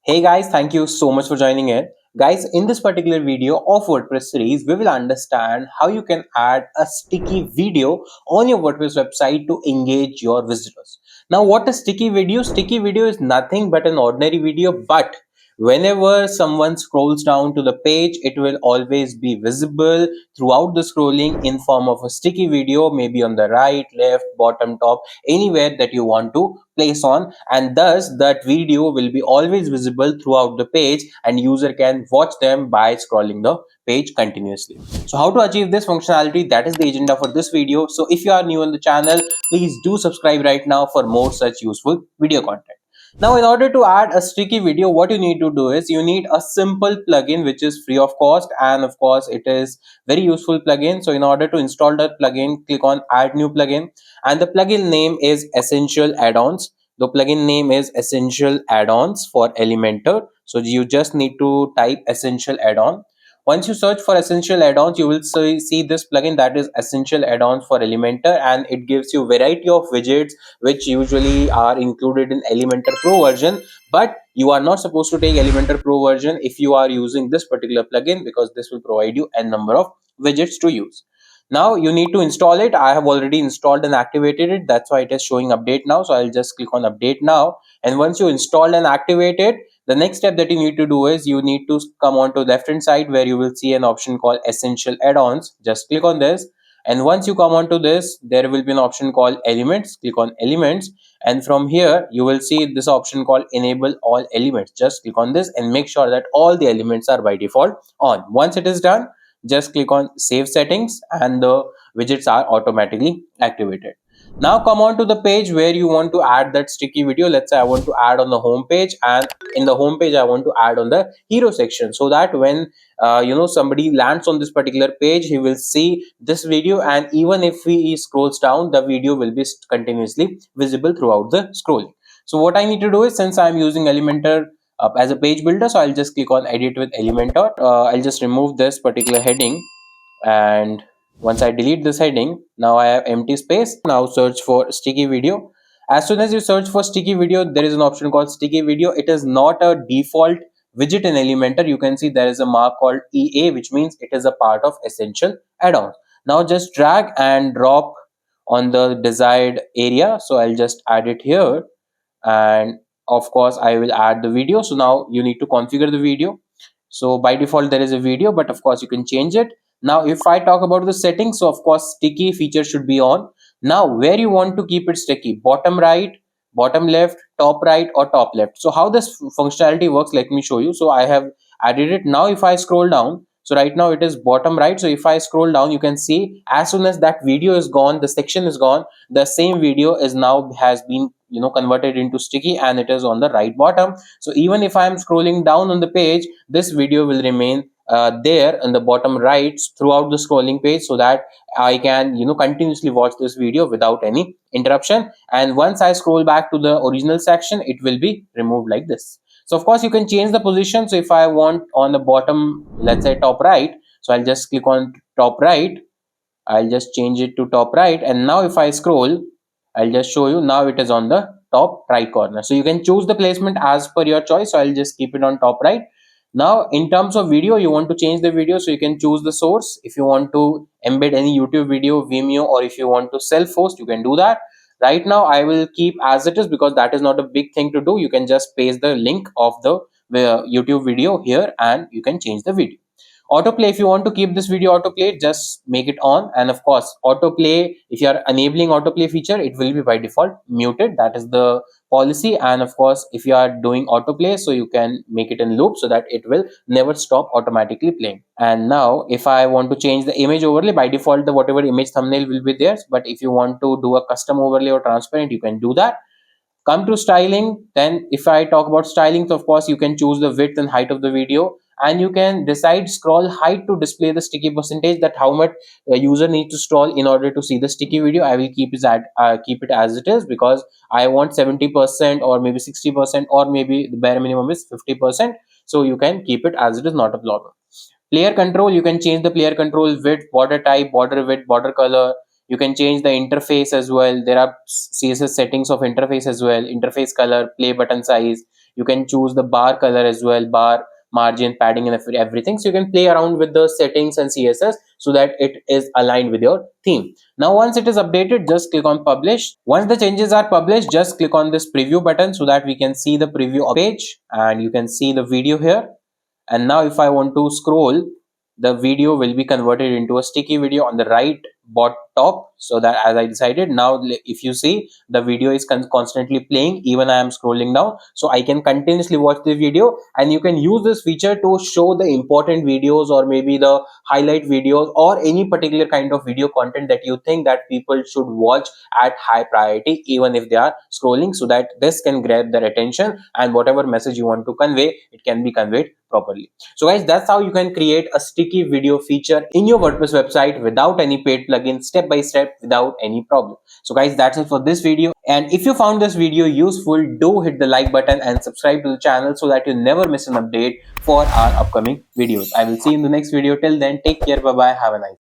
Hey guys, thank you so much for joining in. Guys, in this particular video of WordPress series, we will understand how you can add a sticky video on your WordPress website to engage your visitors. Now, what is sticky video? Sticky video is nothing but an ordinary video, but whenever someone scrolls down to the page, it will always be visible throughout the scrolling in form of a sticky video, maybe on the right, left, bottom, top, anywhere that you want to place on, and thus that video will be always visible throughout the page and user can watch them by scrolling the page continuously. So how to achieve this functionality, that is the agenda for this video. So if you are new on the channel, please do subscribe right now for more such useful video content. Now, in order to add a sticky video, what you need to do is you need a simple plugin which is free of cost, and of course it is very useful plugin. So in order to install that plugin, click on add new plugin, and the plugin name is Essential Add-ons. The plugin name is Essential Add-ons for Elementor. So you just need to type Essential Add-on. Once you search for Essential Add-ons, you will see this plugin, that is Essential Add-ons for Elementor, and it gives you variety of widgets which usually are included in Elementor Pro version. But you are not supposed to take Elementor Pro version if you are using this particular plugin, because this will provide you a number of widgets to use. Now you need to install it. I have already installed and activated it. That's why it is showing update now. So I'll just click on update now. And once you install and activate it, the next step that you need to do is you need to come on to the left hand side where you will see an option called Essential Add-ons. Just click on this. And once you come on to this, there will be an option called Elements. Click on Elements. And from here, you will see this option called Enable All Elements. Just click on this and make sure that all the elements are by default on. Once it is done, just click on Save Settings and the widgets are automatically activated. Now come on to the page where you want to add that sticky video. Let's say I want to add on the home page, and in the home page I want to add on the hero section, so that when somebody lands on this particular page, he will see this video, and even if he scrolls down, the video will be continuously visible throughout the scrolling. So what I need to do is, since I'm using Elementor as a page builder, so I'll just click on edit with Elementor. I'll just remove this particular heading, and once I delete this heading, now I have empty space. Now search for sticky video. As soon as you search for sticky video, there is an option called sticky video. It is not a default widget in Elementor. You can see there is a mark called EA, which means it is a part of Essential Add-on. Now just drag and drop on the desired area. So I'll just add it here, and of course I will add the video. So now you need to configure the video. So by default there is a video, but of course you can change it. Now if I talk about the settings, so of course sticky feature should be on. Now where you want to keep it sticky, bottom right, bottom left, top right, or top left. So how this functionality works, let me show you. So I have added it. Now if I scroll down, so right now it is bottom right. So if I scroll down, you can see as soon as that video is gone, the section is gone, the same video is now has been converted into sticky, and it is on the right bottom. So even if I am scrolling down on the page, this video will remain there in the bottom right throughout the scrolling page, so that I can continuously watch this video without any interruption. And once I scroll back to the original section, it will be removed like this. So of course you can change the position. So if I want on the bottom, let's say top right, so I'll just click on top right. I'll just change it to top right, and now if I scroll, I'll just show you. Now it is on the top right corner. So you can choose the placement as per your choice. So I'll just keep it on top right. Now in terms of video, you want to change the video, so you can choose the source. If you want to embed any YouTube video, Vimeo, or if you want to self-host, you can do that. Right now I will keep as it is because that is not a big thing to do. You can just paste the link of the YouTube video here, and you can change the video. Autoplay, if you want to keep this video autoplay, just make it on. And of course autoplay, if you are enabling autoplay feature, it will be by default muted. That is the policy. And of course if you are doing autoplay, so you can make it in loop so that it will never stop automatically playing. And now if I want to change the image overlay, by default the whatever image thumbnail will be there, but if you want to do a custom overlay or transparent, you can do that. Come to styling, then if I talk about styling, so of course you can choose the width and height of the video, and you can decide scroll height to display the sticky percentage, that how much a user needs to scroll in order to see the sticky video. I will keep it as it is, because I want 70% or maybe 60%, or maybe the bare minimum is 50%. So you can keep it as it is, not a problem. Player control, you can change the player control width, border type, border width, border color. You can change the interface as well. There are CSS settings of interface as well, interface color, play button size. You can choose the bar color as well, bar margin, padding, and everything. So you can play around with the settings and CSS so that it is aligned with your theme. Now once it is updated, just click on publish. Once the changes are published, just click on this preview button so that we can see the preview page, and you can see the video here. And now if I want to scroll, the video will be converted into a sticky video on the right bot top, so that as I decided, now if you see, the video is constantly playing even I am scrolling down, so I can continuously watch the video. And you can use this feature to show the important videos, or maybe the highlight videos, or any particular kind of video content that you think that people should watch at high priority even if they are scrolling, so that this can grab their attention, and whatever message you want to convey, it can be conveyed properly. So guys, that's how you can create a sticky video feature in your WordPress website without any paid plugin, step by step, without any problem. So guys, that's it for this video. And if you found this video useful, do hit the like button and subscribe to the channel so that you never miss an update for our upcoming videos. I will see you in the next video. Till then, take care. Bye bye. Have a nice day.